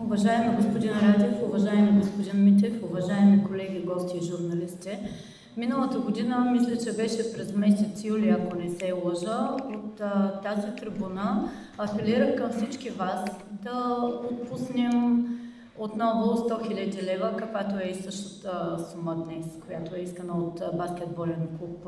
Уважаеми господин Радев, уважаеми господин Митев, уважаеми колеги, гости и журналисти, миналата година, мисля, че беше през месец юли, ако не се лъжа, от тази трибуна апелирах към всички вас да отпуснем отново 100 000 лева, каквато е и същата сума днес, която е искана от баскетболен клуб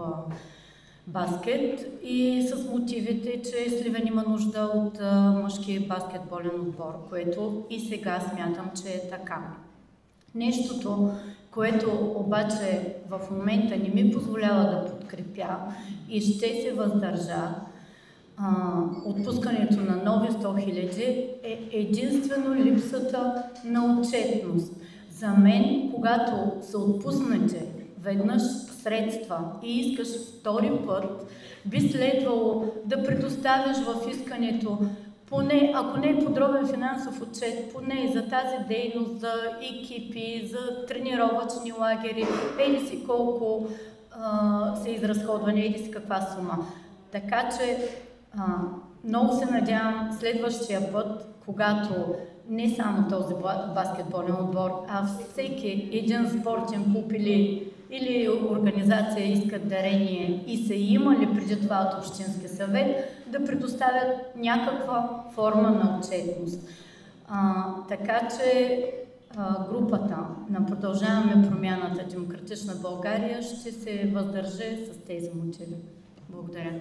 Баскет, и с мотивите, че Сливен има нужда от мъжки баскетболен отбор, което и сега смятам, че е така. Нещото, което обаче в момента не ми позволява да подкрепя и ще се въздържа, отпускането на нови 100 000 е единствено липсата на отчетност. За мен, когато са отпуснати веднъж средства и искаш втори път, би следвало да предоставиш в искането поне, ако не е подробен финансов отчет, поне за тази дейност, за екипи, за тренировъчни лагери, еди си колко са изразходвани, еди си каква сума. Така че много се надявам следващия път, когато не само този баскетболен отбор, а всеки един спортен клуб или организация искат дарение и са имали преди това от Общински съвет, да предоставят някаква форма на отчетност. Така че групата на Продължаваме промяната Демократична България ще се въздържи с тези мотиви. Благодаря.